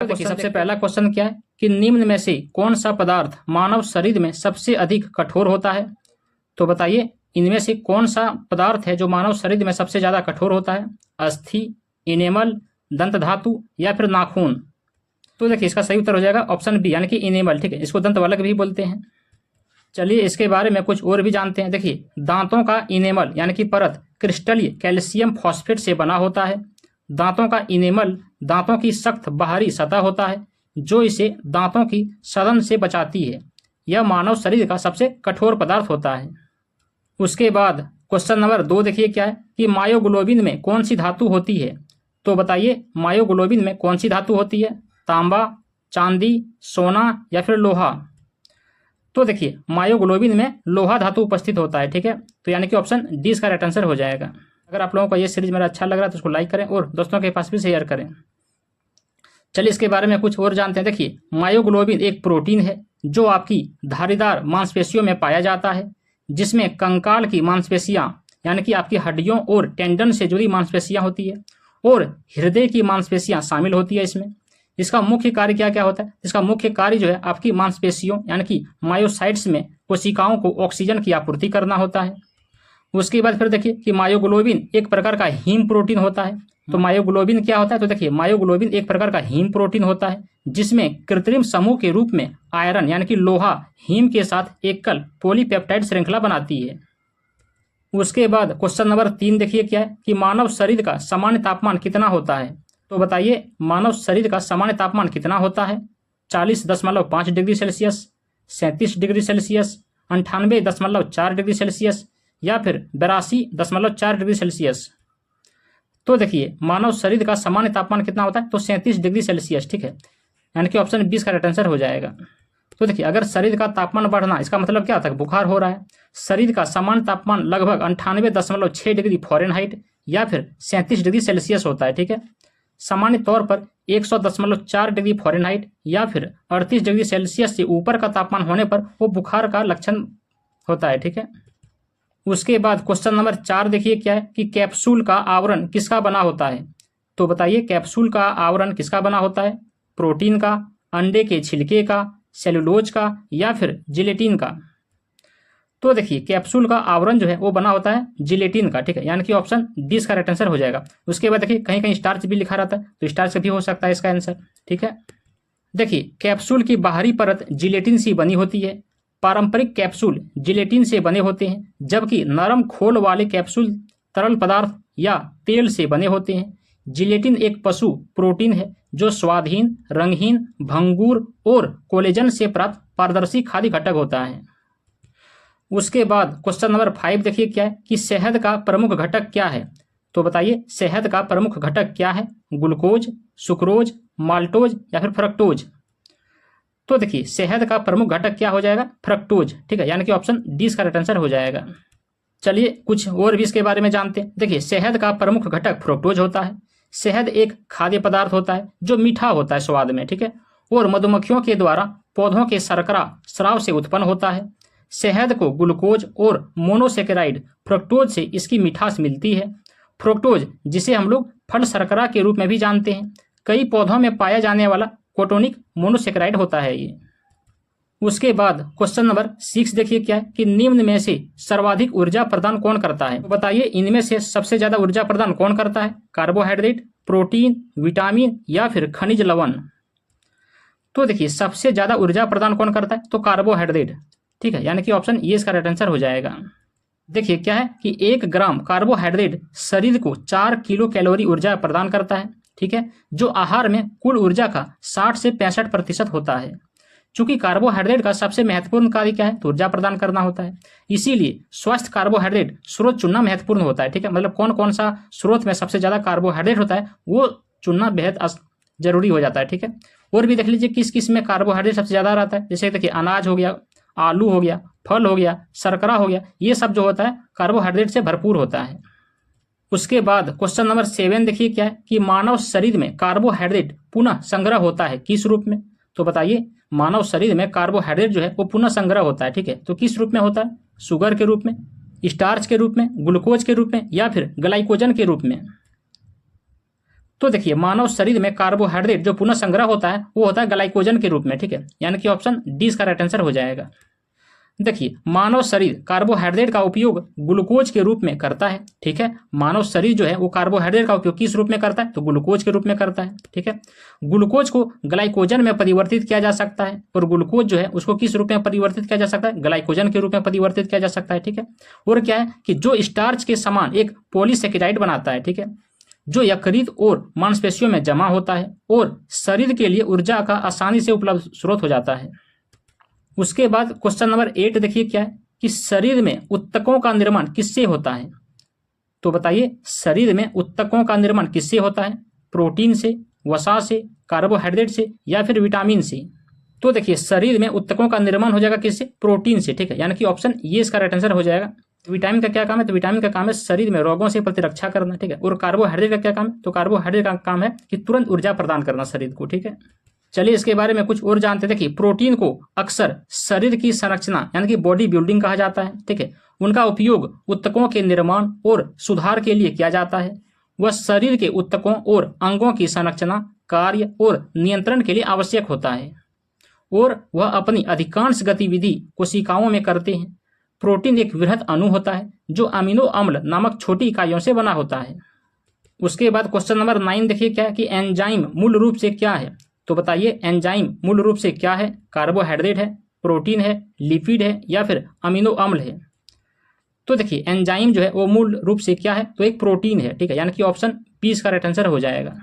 देखिए सबसे पहला क्वेश्चन क्या है कि निम्न में से कौन सा पदार्थ मानव शरीर में सबसे अधिक कठोर होता है। तो बताइए इनमें से कौन सा पदार्थ है जो मानव शरीर में सबसे ज्यादा कठोर होता है। अस्थि, इनेमल, दंत धातु या फिर नाखून। तो देखिए इसका सही उत्तर हो जाएगा ऑप्शन बी यानी कि इनेमल। ठीक है, इसको दंत वल्क भी बोलते हैं। चलिए इसके बारे में कुछ और भी जानते हैं। देखिए दांतों का इनेमल यानी कि परत क्रिस्टलीय कैल्शियम फॉस्फेट से बना होता है। दांतों का इनेमल दांतों की सख्त बाहरी सतह होता है जो इसे दांतों की सड़न से बचाती है। यह मानव शरीर का सबसे कठोर पदार्थ होता है। उसके बाद क्वेश्चन नंबर 2 देखिए क्या है कि मायोग्लोबिन में कौन सी धातु होती है। तो बताइए मायोग्लोबिन में कौन सी धातु होती है। तांबा, चांदी, सोना या फिर लोहा। तो देखिए मायोग्लोबिन में लोहा धातु उपस्थित होता है। ठीक है, तो यानी कि ऑप्शन डी इसका राइट आंसर हो जाएगा। अगर आप लोगों को ये सीरीज मेरा अच्छा लग रहा है तो उसको लाइक करें और दोस्तों के पास भी शेयर करें। चलिए इसके बारे में कुछ और जानते हैं। देखिए मायोग्लोबिन एक प्रोटीन है जो आपकी धारीदार मांसपेशियों में पाया जाता है, जिसमें कंकाल की मांसपेशियां यानी कि आपकी हड्डियों और टेंडन से जुड़ी मांसपेशियां होती है और हृदय की मांसपेशियां शामिल होती है इसमें। इसका मुख्य कार्य क्या क्या होता है। इसका मुख्य कार्य जो है आपकी मांसपेशियों यानी कि मायोसाइट्स में कोशिकाओं को ऑक्सीजन की आपूर्ति करना होता है। उसके बाद फिर देखिए कि मायोग्लोबिन एक प्रकार का हीम प्रोटीन होता है। तो मायोग्लोबिन क्या होता है। तो देखिए मायोग्लोबिन एक प्रकार का हीम प्रोटीन होता है जिसमें कृत्रिम समूह के रूप में आयरन यानी कि लोहा हीम के साथ एकल पॉलीपेप्टाइड श्रृंखला बनाती है। उसके बाद क्वेश्चन नंबर 3 देखिए क्या है कि मानव शरीर का सामान्य तापमान कितना होता है। तो बताइए मानव शरीर का सामान्य तापमान कितना होता है। 40.5 degree Celsius, 37 degree Celsius, 98.4 degree Celsius या फिर 82.4 डिग्री सेल्सियस। तो देखिए मानव शरीर का सामान्य तापमान कितना होता है। तो 37 डिग्री सेल्सियस। ठीक है, यानी कि ऑप्शन 20 का राइट आंसर हो जाएगा। तो देखिए अगर शरीर का तापमान बढ़ना इसका मतलब क्या होता है, बुखार हो रहा है। शरीर का सामान्य तापमान लगभग 98.6 डिग्री फ़ारेनहाइट या फिर 37 डिग्री सेल्सियस होता है। ठीक है, सामान्य तौर पर 100.4 डिग्री फ़ारेनहाइट या फिर 38 डिग्री सेल्सियस से ऊपर का तापमान होने पर वो बुखार का लक्षण होता है। ठीक है, उसके बाद क्वेश्चन नंबर 4 देखिए क्या है कि कैप्सूल का आवरण किसका बना होता है। तो बताइए कैप्सूल का आवरण किसका बना होता है। प्रोटीन का, अंडे के छिलके का, सेलुलोज का या फिर जिलेटिन का। तो देखिए कैप्सूल का आवरण जो है वो बना होता है जिलेटिन का। ठीक है, यानी कि ऑप्शन डी इसका राइट आंसर हो जाएगा। उसके बाद देखिए कहीं कहीं स्टार्च भी लिखा रहता है तो स्टार्च भी हो सकता है इसका आंसर। ठीक है, देखिए कैप्सूल की बाहरी परत जिलेटिन से बनी होती है। पारंपरिक कैप्सूल जिलेटिन से बने होते हैं जबकि नरम खोल वाले कैप्सूल तरल पदार्थ या तेल से बने होते हैं। जिलेटिन एक पशु प्रोटीन है जो स्वादहीन, रंगहीन, भंगूर और कोलेजन से प्राप्त पारदर्शी खाद्य घटक होता है। उसके बाद क्वेश्चन नंबर 5 देखिए क्या है कि शहद का प्रमुख घटक क्या है। तो बताइए शहद का प्रमुख घटक क्या है। ग्लूकोज, सुक्रोज, माल्टोज या फिर फ्रक्टोज। तो देखिए शहद का प्रमुख घटक क्या हो जाएगा, फ्रक्टोज। ठीक है, यानी कि ऑप्शन डी इसका राइट आंसर हो जाएगा। चलिए कुछ और भी इसके बारे में जानते हैं। देखिए शहद का प्रमुख घटक फ्रुक्टोज होता है। शहद एक खाद्य पदार्थ होता है जो मीठा होता है स्वाद में। ठीक है, और मधुमक्खियों के द्वारा पौधों के शर्करा स्राव से उत्पन्न होता है। शहद को ग्लूकोज और मोनोसेकेराइड फ्रुक्टोज से इसकी मिठास मिलती है। फ्रुक्टोज जिसे हम लोग फल शर्करा के रूप में भी जानते हैं, कई पौधों में पाया जाने वाला कोटोनिक मोनोसेकेराइड होता है ये। उसके बाद क्वेश्चन नंबर 6 देखिए क्या है कि निम्न में से सर्वाधिक ऊर्जा प्रदान कौन करता है। तो बताइए इनमें से सबसे ज्यादा ऊर्जा प्रदान कौन करता है। कार्बोहाइड्रेट, प्रोटीन, विटामिन या फिर खनिज लवण। तो देखिए सबसे ज्यादा ऊर्जा प्रदान कौन करता है। तो कार्बोहाइड्रेट। ठीक है, यानी कि ऑप्शन ये इसका राइट आंसर हो जाएगा। देखिए क्या है कि 1 ग्राम कार्बोहाइड्रेट शरीर को 4 किलो कैलोरी ऊर्जा प्रदान करता है। ठीक है, जो आहार में कुल ऊर्जा का 60 से 65% होता है। चूंकि कार्बोहाइड्रेट का सबसे महत्वपूर्ण कार्य क्या है, तो ऊर्जा प्रदान करना होता है, इसीलिए स्वस्थ कार्बोहाइड्रेट स्रोत चुनना महत्वपूर्ण होता है। ठीक है, मतलब कौन कौन सा स्रोत में सबसे ज्यादा कार्बोहाइड्रेट होता है वो चुनना बेहद जरूरी हो जाता है। ठीक है, और भी देख लीजिए किस किस में कार्बोहाइड्रेट सबसे ज्यादा रहता है। जैसे देखिए अनाज हो गया, आलू हो गया, फल हो गया, शर्करा हो गया, ये सब जो होता है कार्बोहाइड्रेट से भरपूर होता है। उसके बाद क्वेश्चन नंबर 7 देखिए क्या है कि मानव शरीर में कार्बोहाइड्रेट पुनः संग्रह होता है किस रूप में। तो बताइए मानव शरीर में कार्बोहाइड्रेट जो है वो पुनः संग्रह होता है। ठीक है, तो किस रूप में होता है। शुगर के रूप में, स्टार्च के रूप में, ग्लूकोज के रूप में या फिर ग्लाइकोजन के रूप में। तो देखिए मानव शरीर में कार्बोहाइड्रेट जो पुनः संग्रह होता है वो होता है ग्लाइकोजन के रूप में, ठीक है, यानी कि ऑप्शन डी इसका राइट आंसर हो जाएगा। देखिए मानव शरीर कार्बोहाइड्रेट का उपयोग ग्लूकोज के रूप में करता है, ठीक है, मानव शरीर जो है वो कार्बोहाइड्रेट का उपयोग किस रूप में करता है, तो ग्लूकोज के रूप में करता है, ठीक है। ग्लूकोज को ग्लाइकोजन में परिवर्तित किया जा सकता है और ग्लूकोज जो है उसको किस रूप में परिवर्तित किया जा सकता है, ग्लाइकोजन के रूप में परिवर्तित किया जा सकता है, ठीक है। और क्या है कि जो स्टार्च के समान एक पॉलीसेकेराइड बनाता है, ठीक है, जो यकृत और मांसपेशियों में जमा होता है और शरीर के लिए ऊर्जा का आसानी से उपलब्ध स्रोत हो जाता है। उसके बाद क्वेश्चन नंबर 8 देखिए क्या है कि शरीर में उत्तकों का निर्माण किससे होता है। तो बताइए शरीर में उत्तकों का निर्माण किससे होता है, प्रोटीन से, वसा से, कार्बोहाइड्रेट से या फिर विटामिन से। तो देखिए शरीर में उत्तकों का निर्माण हो जाएगा किससे, प्रोटीन से, ठीक है, यानी कि ऑप्शन ये इसका राइट आंसर हो जाएगा। विटामिन का क्या काम है, तो विटामिन का काम है शरीर में रोगों से प्रतिरक्षा करना, ठीक है। और कार्बोहाइड्रेट का क्या काम है, तो कार्बोहाइड्रेट का काम है कि तुरंत ऊर्जा प्रदान करना शरीर को, ठीक है। चलिए इसके बारे में कुछ और जानते हैं। देखिए प्रोटीन को अक्सर शरीर की संरचना यानी कि बॉडी बिल्डिंग कहा जाता है, ठीक है। उनका उपयोग ऊतकों के निर्माण और सुधार के लिए किया जाता है। वह शरीर के ऊतकों और अंगों की संरचना, कार्य और नियंत्रण के लिए आवश्यक होता है और वह अपनी अधिकांश गतिविधि कोशिकाओं में करते हैं। प्रोटीन एक वृहद अणु होता है जो अमीनो अम्ल नामक छोटी इकाइयों से बना होता है। उसके बाद क्वेश्चन नंबर 9 देखिए क्या है कि एंजाइम मूल रूप से क्या है। तो बताइए एंजाइम मूल रूप से क्या है, कार्बोहाइड्रेट है, प्रोटीन है, लिपिड है या फिर अमीनो अम्ल है। तो देखिए एंजाइम जो है वो मूल रूप से क्या है, तो एक प्रोटीन है, ठीक है, यानी कि ऑप्शन बी इसका राइट आंसर हो जाएगा।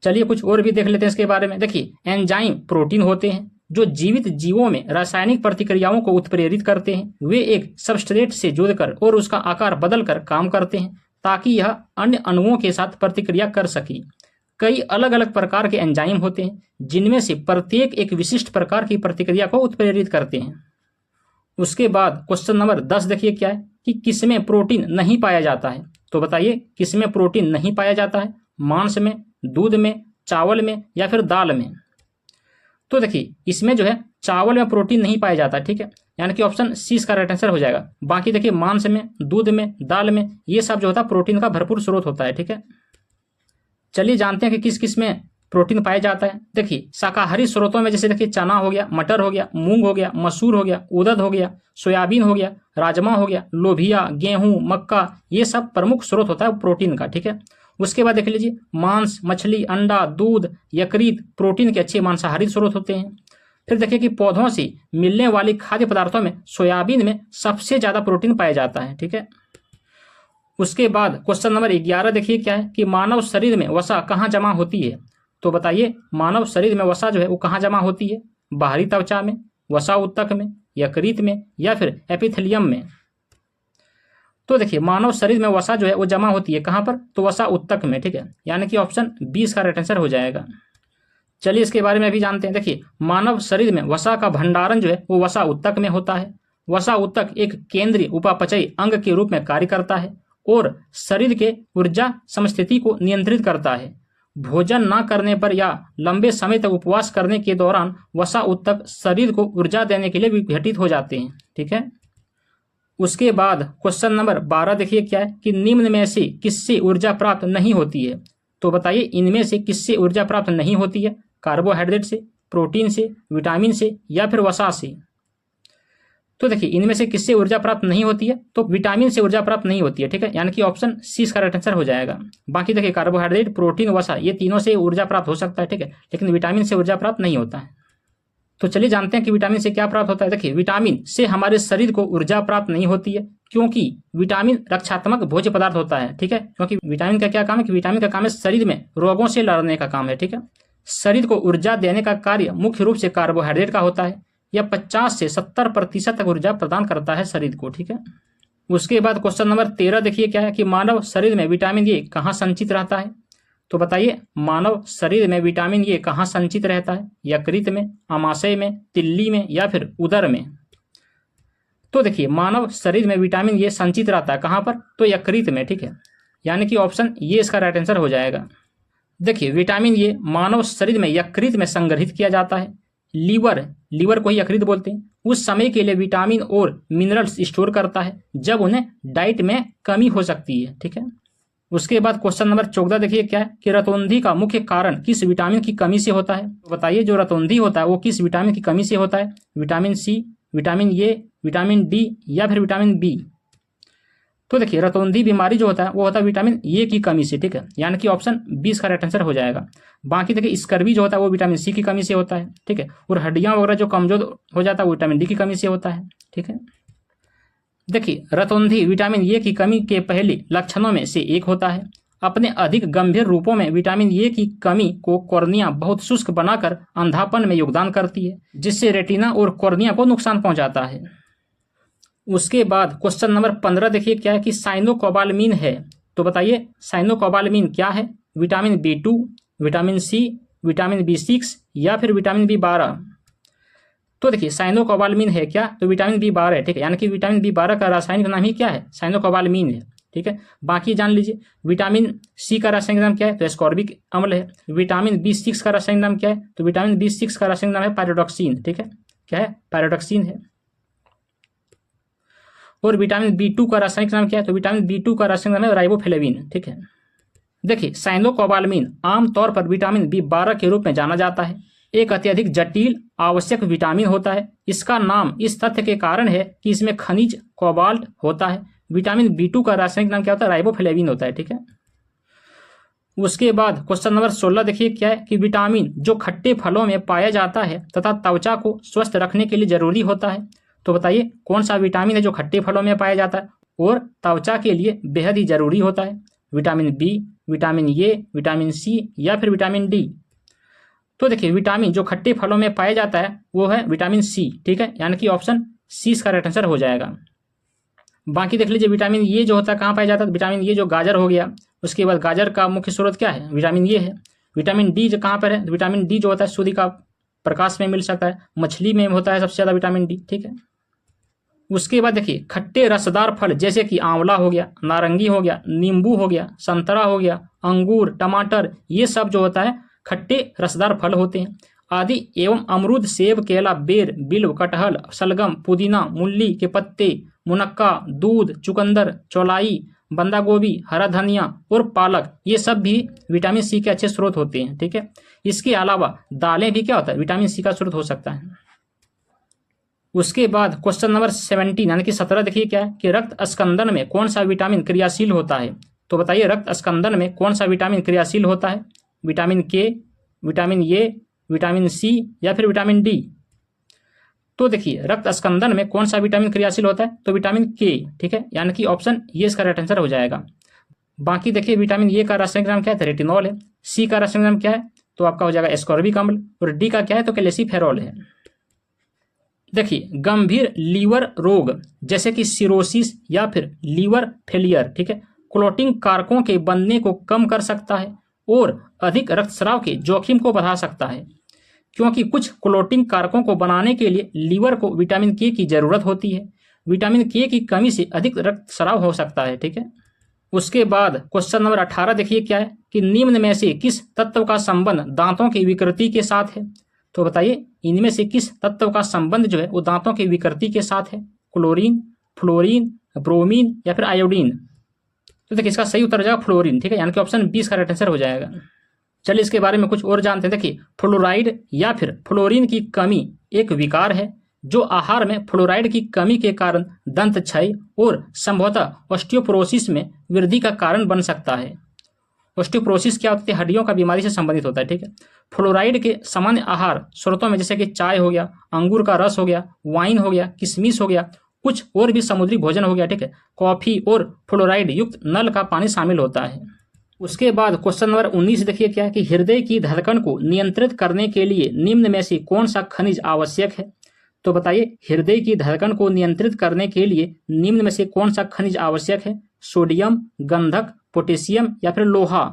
चलिए कुछ और भी देख लेते हैं इसके बारे में। देखिए एंजाइम प्रोटीन होते हैं जो जीवित जीवों में रासायनिक प्रतिक्रियाओं को उत्प्रेरित करते हैं। वे एक सबस्ट्रेट से जुड़कर और उसका आकार बदलकर काम करते हैं ताकि यह अन्य अणुओं के साथ प्रतिक्रिया कर सके। कई अलग अलग प्रकार के एंजाइम होते हैं जिनमें से प्रत्येक एक विशिष्ट प्रकार की प्रतिक्रिया को उत्प्रेरित करते हैं। उसके बाद क्वेश्चन नंबर 10 देखिए क्या है कि किसमें प्रोटीन नहीं पाया जाता है। तो बताइए किसमें प्रोटीन नहीं पाया जाता है, मांस में, दूध में, चावल में या फिर दाल में। तो देखिए इसमें जो है चावल में प्रोटीन नहीं पाया जाता, ठीक है, यानी कि ऑप्शन सी इसका राइट आंसर हो जाएगा। बाकी देखिए मांस में, दूध में, दाल में ये सब जो होता है प्रोटीन का भरपूर स्रोत होता है, ठीक है। चलिए जानते हैं कि किस किस में प्रोटीन पाया जाता है। देखिए शाकाहारी स्रोतों में जैसे देखिए चना हो गया, मटर हो गया, मूंग हो गया, मसूर हो गया, उड़द हो गया, सोयाबीन हो गया, राजमा हो गया, लोबिया, गेहूं, मक्का, ये सब प्रमुख स्रोत होता है प्रोटीन का, ठीक है। उसके बाद देख लीजिए मांस, मछली, अंडा, दूध, यकृत प्रोटीन के अच्छे मांसाहारी स्रोत होते हैं। फिर देखिए कि पौधों से मिलने वाली खाद्य पदार्थों में सोयाबीन में सबसे ज्यादा प्रोटीन पाया जाता है, ठीक है। उसके बाद क्वेश्चन नंबर 11 देखिए क्या है कि मानव शरीर में वसा कहाँ जमा होती है। तो बताइए मानव शरीर में वसा जो है वो कहाँ जमा होती है, बाहरी त्वचा में, वसा ऊतक में, यकृत में या फिर एपिथेलियम में। तो देखिए मानव शरीर में वसा जो है वो जमा होती है कहाँ पर, तो वसा ऊतक में, ठीक है, यानी कि ऑप्शन 20 का राइट आंसर हो जाएगा। चलिए इसके बारे में भी जानते हैं। देखिए मानव शरीर में वसा का भंडारण जो है वो वसा ऊतक में होता है। वसा ऊतक एक केंद्रीय उपापचयी अंग के रूप में कार्य करता है और शरीर के ऊर्जा समस्थिति को नियंत्रित करता है। भोजन न करने पर या लंबे समय तक उपवास करने के दौरान वसा ऊतक शरीर को ऊर्जा देने के लिए विघटित हो जाते हैं, ठीक है। उसके बाद क्वेश्चन नंबर 12 देखिए क्या है कि निम्न में से किससे ऊर्जा प्राप्त नहीं होती है। तो बताइए इनमें से किससे ऊर्जा प्राप्त नहीं होती है, कार्बोहाइड्रेट से, प्रोटीन से, विटामिन से या फिर वसा से। तो देखिए इनमें से किससे ऊर्जा प्राप्त नहीं होती है, तो विटामिन से ऊर्जा प्राप्त नहीं होती है, ठीक है, यानी कि ऑप्शन सी इसका राइट आंसर हो जाएगा। बाकी देखिए कार्बोहाइड्रेट, प्रोटीन, वसा ये तीनों से ऊर्जा प्राप्त हो सकता है, ठीक है, लेकिन विटामिन से ऊर्जा प्राप्त नहीं होता है। तो चलिए जानते हैं कि विटामिन से क्या प्राप्त होता है। देखिए विटामिन से हमारे शरीर को ऊर्जा प्राप्त नहीं होती है क्योंकि विटामिन रक्षात्मक भोज्य पदार्थ होता है, ठीक है, क्योंकि विटामिन का क्या काम है कि विटामिन का काम है शरीर में रोगों से लड़ने का काम है, ठीक है। शरीर को ऊर्जा देने का कार्य मुख्य रूप से कार्बोहाइड्रेट का होता है। यह 50 से 70% तक ऊर्जा प्रदान करता है शरीर को, ठीक है। उसके बाद क्वेश्चन नंबर 13 देखिए क्या है कि मानव शरीर में विटामिन ए कहाँ संचित रहता है। तो बताइए मानव शरीर में विटामिन ए कहाँ संचित रहता है, यकृत में, आमाशय में, तिल्ली में या फिर उदर में। तो देखिए मानव शरीर में विटामिन ए संचित रहता है कहाँ पर, तो यकृत में, ठीक है, यानी कि ऑप्शन ये इसका राइट आंसर हो जाएगा। देखिए विटामिन ए मानव शरीर में यकृत में संग्रहित किया जाता है। लीवर को ही यकृत बोलते हैं, उस समय के लिए विटामिन और मिनरल्स स्टोर करता है जब उन्हें डाइट में कमी हो सकती है, ठीक है। उसके बाद क्वेश्चन नंबर 14 देखिए क्या है कि रतौंधी का मुख्य कारण किस विटामिन की कमी से होता है। तो बताइए जो रतौंधी होता है वो किस विटामिन की कमी से होता है, vitamin C, vitamin A, vitamin D या फिर विटामिन बी। तो देखिए रतौंधी बीमारी जो होता है वो होता है विटामिन ए की कमी से, ठीक है, यानी कि ऑप्शन 20 का राइट आंसर हो जाएगा। बाकी देखिए स्कर्वी जो होता है वो विटामिन सी की कमी से होता है, ठीक है, और हड्डियां वगैरह जो कमजोर हो जाता है वो विटामिन डी की कमी से होता है, ठीक है। देखिए रतौंधी विटामिन ए की कमी के पहले लक्षणों में से एक होता है। अपने अधिक गंभीर रूपों में विटामिन ए की कमी को कॉर्निया बहुत शुष्क बनाकर अंधापन में योगदान करती है, जिससे रेटिना और कॉर्निया को नुकसान पहुंचाता है। उसके बाद क्वेश्चन नंबर 15 देखिए क्या है कि साइनोकोबालामिन है। तो बताइए साइनोकोबालामिन क्या है, vitamin B2, vitamin C, vitamin B6 या फिर विटामिन B12। तो देखिए साइनोकोबालामिन है क्या, तो विटामिन B12 है, ठीक है, यानी कि विटामिन B12 का रासायनिक नाम ही क्या है, साइनोकोबालामिन है, ठीक है। बाकी जान लीजिए विटामिन सी का रासायनिक नाम क्या है, तो एस्कॉर्बिक अम्ल है। विटामिन B6 का रासायनिक नाम क्या है, तो विटामिन B6 का रासायनिक नाम है पायरोडॉक्सिन, ठीक है, क्या है, पायरोडॉक्सिन है। और विटामिन B2 का रासायनिक नाम क्या है, तो विटामिन B2 का रासायनिक नाम है राइबोफ्लेविन, ठीक है। देखिए साइनोकोबालामिन आमतौर पर विटामिन B12 के रूप में जाना जाता है, एक अत्यधिक जटिल आवश्यक विटामिन होता है। इसका नाम इस तथ्य के कारण है कि इसमें खनिज कोबाल्ट होता है। विटामिन B2 का रासायनिक नाम क्या होता है, राइबोफ्लेविन होता है, ठीक है। उसके बाद क्वेश्चन नंबर 16 देखिए क्या है कि विटामिन जो खट्टे फलों में पाया जाता है तथा त्वचा को स्वस्थ रखने के लिए जरूरी होता है। तो बताइए कौन सा विटामिन है जो खट्टे फलों में पाया जाता है और त्वचा के लिए बेहद ही जरूरी होता है, vitamin B, vitamin A, vitamin C या फिर विटामिन डी। तो देखिए विटामिन जो खट्टे फलों में पाया जाता है वो है विटामिन सी, ठीक है, यानी कि ऑप्शन सी इसका राइट आंसर हो जाएगा। बाकी देख लीजिए विटामिन ए जो होता है कहाँ पाया जाता है, विटामिन ए जो गाजर हो गया, उसके बाद गाजर का मुख्य स्रोत क्या है, विटामिन ए है। विटामिन डी जो कहाँ पर है, विटामिन डी जो होता है सूर्य का प्रकाश में मिल सकता है, मछली में होता है सबसे ज्यादा विटामिन डी, ठीक है। उसके बाद देखिए खट्टे रसदार फल जैसे कि आंवला हो गया, नारंगी हो गया, नींबू हो गया, संतरा हो गया, अंगूर, टमाटर, ये सब जो होता है खट्टे रसदार फल होते हैं आदि एवं अमरूद, सेब, केला, बेर, बिल्व, कटहल, सलगम, पुदीना, मूली के पत्ते, मुनक्का, दूध, चुकंदर, चौलाई, बंदा गोभी, हरा धनिया और पालक, ये सब भी विटामिन सी के अच्छे स्रोत होते हैं, ठीक है। इसके अलावा दालें भी क्या होता है, विटामिन सी का स्रोत हो सकता है। उसके बाद क्वेश्चन नंबर 17 यानी कि 17 देखिए क्या है कि रक्त स्कंदन में कौन सा विटामिन क्रियाशील होता है। तो बताइए रक्त स्कंदन में कौन सा विटामिन क्रियाशील होता है, विटामिन के, विटामिन ए, विटामिन सी या फिर विटामिन डी। तो देखिए रक्त स्कंदन में कौन सा विटामिन क्रियाशील होता है, तो विटामिन के, ठीक है, यानी कि ऑप्शन ये इसका राइट आंसर हो जाएगा। बाकी देखिए विटामिन ए का रासायनिक नाम क्या है, रेटिनॉल है। सी का रासायनिक नाम क्या है, तो आपका हो जाएगा एस्कॉर्बिक अम्ल। और डी का क्या है, तो कैल्सिफेरॉल है। देखिए गंभीर लीवर रोग जैसे कि सिरोसिस या फिर लीवर फेलियर, ठीक है, क्लोटिंग कारकों के बनने को कम कर सकता है और अधिक रक्तस्राव के जोखिम को बढ़ा सकता है, क्योंकि कुछ क्लोटिंग कारकों को बनाने के लिए लीवर को विटामिन के की जरूरत होती है। विटामिन के की कमी से अधिक रक्तस्राव हो सकता है, ठीक है। उसके बाद क्वेश्चन नंबर 18 देखिए क्या है कि निम्न में से किस तत्व का संबंध दांतों की विकृति के साथ है। तो बताइए इनमें से किस तत्व का संबंध जो है वो दांतों की विकृति के साथ है, क्लोरीन, फ्लोरीन, ब्रोमीन या फिर आयोडीन। तो देखिए इसका सही उत्तर हो जाएगा फ्लोरीन, ठीक है, यानी कि ऑप्शन 20 का राइट आंसर हो जाएगा। चलिए इसके बारे में कुछ और जानते हैं। देखिए फ्लोराइड या फिर फ्लोरीन की कमी एक विकार है जो आहार में फ्लोराइड की कमी के कारण दंत क्षय और संभवतः ऑस्टियोपोरोसिस में वृद्धि का कारण बन सकता है। ऑस्टियोपोरोसिस क्या होती है, हड्डियों का बीमारी से संबंधित होता है, ठीक है। फ्लोराइड के सामान्य आहार स्रोतों में जैसे कि चाय हो गया, अंगूर का रस हो गया, वाइन हो गया, किशमिश हो गया, कुछ और भी समुद्री भोजन हो गया, ठीक है, कॉफी और फ्लोराइड युक्त नल का पानी शामिल होता है। उसके बाद क्वेश्चन नंबर 19 देखिए क्या है कि हृदय की धड़कन को नियंत्रित करने के लिए निम्न में से कौन सा खनिज आवश्यक है। तो बताइए हृदय की धड़कन को नियंत्रित करने के लिए निम्न में से कौन सा खनिज आवश्यक है, सोडियम, गंधक, पोटेशियम या फिर लोहा।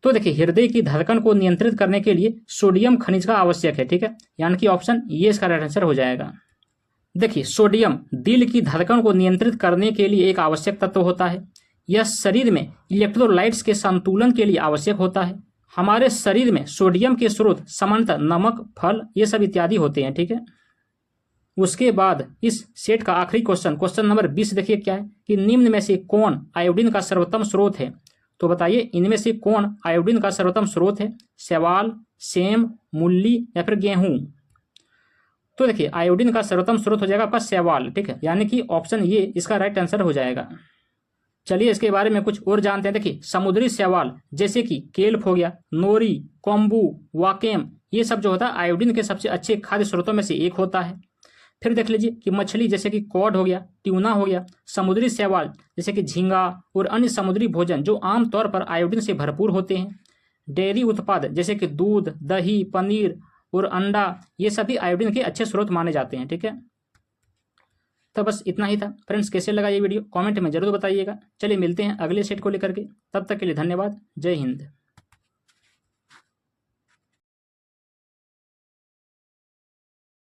तो देखिए हृदय की धड़कन को नियंत्रित करने के लिए सोडियम खनिज का आवश्यक है, ठीक है, यानी कि ऑप्शन ये इसका राइट आंसर हो जाएगा। देखिए सोडियम दिल की धड़कन को नियंत्रित करने के लिए एक आवश्यक तत्व होता है। यह शरीर में इलेक्ट्रोलाइट्स के संतुलन के लिए आवश्यक होता है। हमारे शरीर में सोडियम के स्रोत सामान्यतः नमक, फल ये सब इत्यादि होते हैं, ठीक है। उसके बाद इस सेट का आखिरी क्वेश्चन नंबर 20 देखिए क्या है कि निम्न में से कौन आयोडीन का सर्वोत्तम स्रोत है। तो बताइए इनमें से कौन आयोडीन का सर्वोत्तम स्रोत है? शैवाल, सेम, मूली या फिर गेहूं? तो देखिए आयोडीन का सर्वोत्तम स्रोत हो जाएगा आपका शैवाल, ठीक है, यानी कि ऑप्शन ये इसका राइट आंसर हो जाएगा। चलिए इसके बारे में कुछ और जानते हैं। देखिए समुद्री शैवाल जैसे कि केल्प हो गया, नोरी, कोम्बू, वाकेम, ये सब जो होता है आयोडीन के सबसे अच्छे खाद्य स्रोतों में से एक होता है। फिर देख लीजिए कि मछली जैसे कि कॉड हो गया, ट्यूना हो गया, समुद्री शैवाल जैसे कि झींगा और अन्य समुद्री भोजन जो आमतौर पर आयोडीन से भरपूर होते हैं। डेयरी उत्पाद जैसे कि दूध, दही, पनीर और अंडा, ये सभी आयोडीन के अच्छे स्रोत माने जाते हैं, ठीक है। तो बस इतना ही था फ्रेंड्स। कैसे लगा ये वीडियो कमेंट में जरूर बताइएगा। चलिए मिलते हैं अगले सेट को लेकर के, तब तक के लिए धन्यवाद। जय हिंद।